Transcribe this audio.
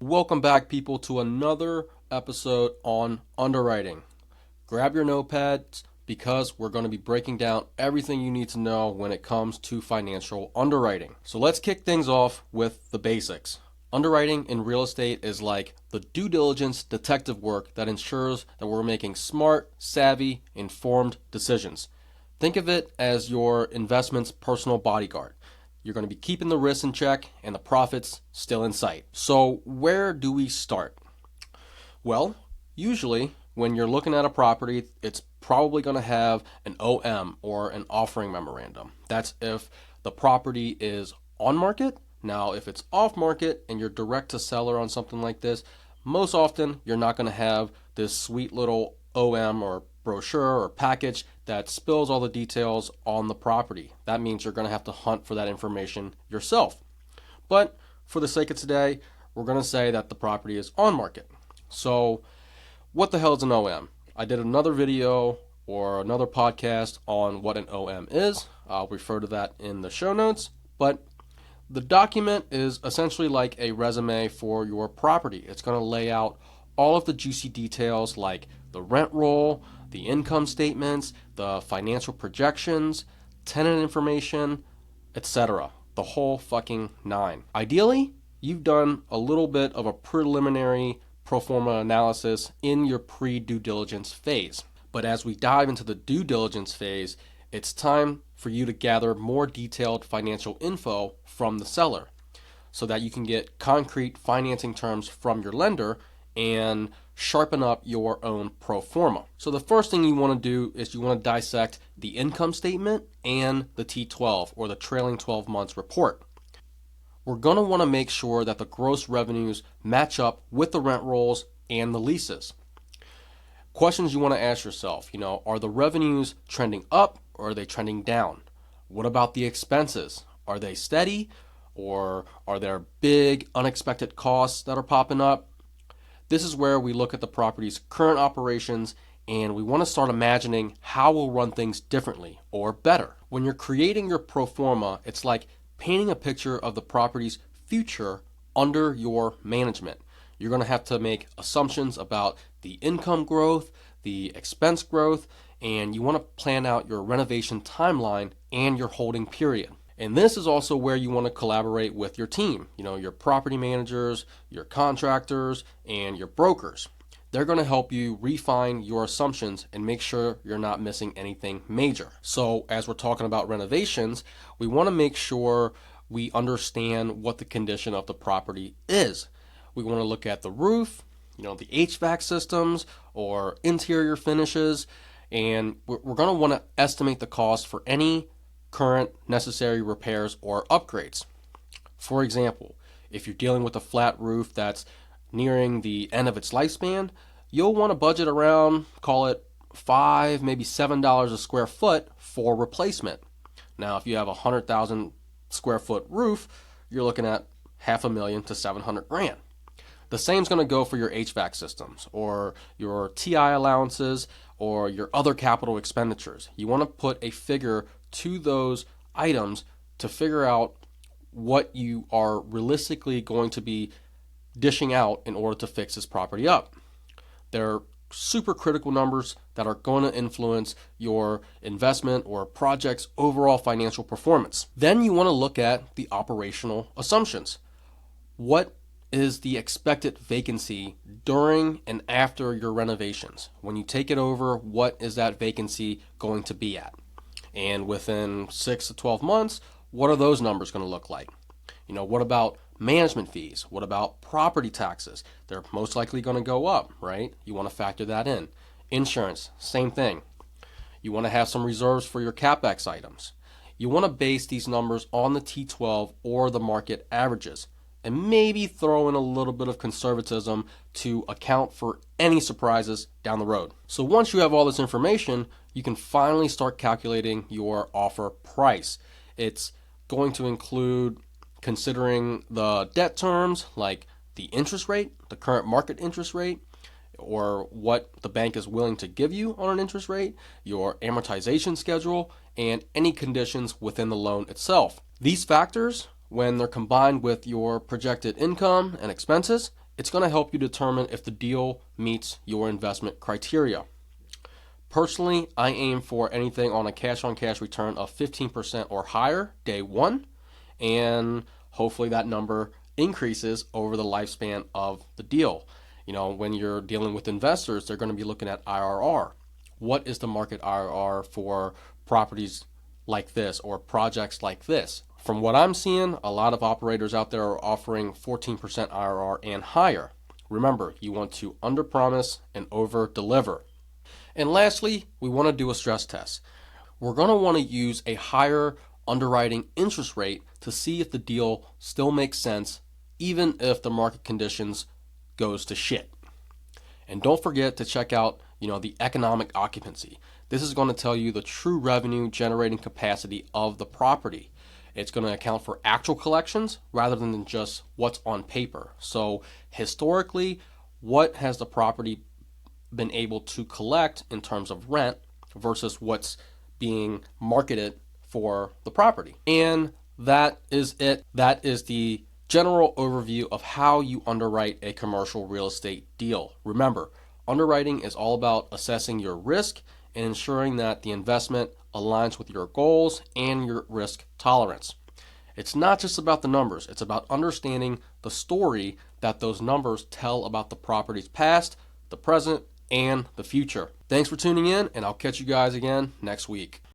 Welcome back, people, to another episode on underwriting. Grab your notepads because we're going to be breaking down everything you need to know when it comes to financial underwriting. So let's kick things off with the basics. Underwriting in real estate is like the due diligence detective work that ensures that we're making smart, savvy, informed decisions. Think of it as your investment's personal bodyguard. You're going to be keeping the risks in check and the profits still in sight. So where do we start? Well, usually when you're looking at a property, it's probably going to have an OM or an offering memorandum. That's if the property is on market. Now, if it's off market and you're direct to seller on something like this, most often you're not going to have this sweet little OM or brochure or package that spills all the details on the property. That means you're going to have to hunt for that information yourself. But for the sake of today, we're going to say that the property is on market. So what the hell is an OM? I did another video or another podcast on what an OM is. I'll refer to that in the show notes. But the document is essentially like a resume for your property. It's going to lay out all of the juicy details like the rent roll, the income statements, the financial projections, tenant information, etc. The whole fucking nine. Ideally, you've done a little bit of a preliminary pro forma analysis in your pre-due diligence phase. But as we dive into the due diligence phase, it's time for you to gather more detailed financial info from the seller so that you can get concrete financing terms from your lender and sharpen up your own pro forma. So the first thing you want to do is you want to dissect the income statement and the T12 or the trailing 12 months report. We're going to want to make sure that the gross revenues match up with the rent rolls and the leases. Questions you want to ask yourself, are the revenues trending up or are they trending down? What about the expenses? Are they steady or are there big unexpected costs that are popping up? This is where we look at the property's current operations and we want to start imagining how we'll run things differently or better. When you're creating your pro forma, it's like painting a picture of the property's future under your management. You're going to have to make assumptions about the income growth, the expense growth, and you want to plan out your renovation timeline and your holding period. And this is also where you want to collaborate with your team, your property managers, your contractors, and your brokers. They're going to help you refine your assumptions and make sure you're not missing anything major. So as we're talking about renovations, we want to make sure we understand what the condition of the property is. We want to look at the roof, the HVAC systems or interior finishes, and we're going to want to estimate the cost for any current necessary repairs or upgrades. For example, if you're dealing with a flat roof that's nearing the end of its lifespan, you'll want to budget around, call it $5, maybe $7 a square foot for replacement. Now, if you have a 100,000 square foot roof, you're looking at $500,000 to $700,000. The same is going to go for your HVAC systems or your TI allowances or your other capital expenditures. You want to put a figure to those items to figure out what you are realistically going to be dishing out in order to fix this property up. They're super critical numbers that are going to influence your investment or project's overall financial performance. Then you want to look at the operational assumptions. What is the expected vacancy during and after your renovations? When you take it over, what is that vacancy going to be at? And within 6 to 12 months, what are those numbers going to look like? What about management fees? What about property taxes? They're most likely going to go up, right? You want to factor that in. Insurance, same thing. You want to have some reserves for your CapEx items. You want to base these numbers on the T12 or the market averages and maybe throw in a little bit of conservatism to account for any surprises down the road. So once you have all this information, you can finally start calculating your offer price. It's going to include considering the debt terms like the interest rate, the current market interest rate, or what the bank is willing to give you on an interest rate, your amortization schedule, and any conditions within the loan itself. These factors, when they're combined with your projected income and expenses, It's going to help you determine if the deal meets your investment criteria. Personally, I aim for anything on a cash on cash return of 15% or higher day one, and hopefully that number increases over the lifespan of the deal. When you're dealing with investors, they're going to be looking at IRR. What is the market IRR for properties like this or projects like this? From what I'm seeing, a lot of operators out there are offering 14% IRR and higher. Remember, you want to underpromise and over-deliver. And lastly, we want to do a stress test. We're going to want to use a higher underwriting interest rate to see if the deal still makes sense, even if the market conditions goes to shit. And don't forget to check out, the economic occupancy. This is going to tell you the true revenue generating capacity of the property. It's going to account for actual collections rather than just what's on paper. So historically, what has the property been able to collect in terms of rent versus what's being marketed for the property. And that is it. That is the general overview of how you underwrite a commercial real estate deal. Remember, underwriting is all about assessing your risk and ensuring that the investment aligns with your goals and your risk tolerance. It's not just about the numbers, it's about understanding the story that those numbers tell about the property's past, the present, and the future. Thanks for tuning in, and I'll catch you guys again next week.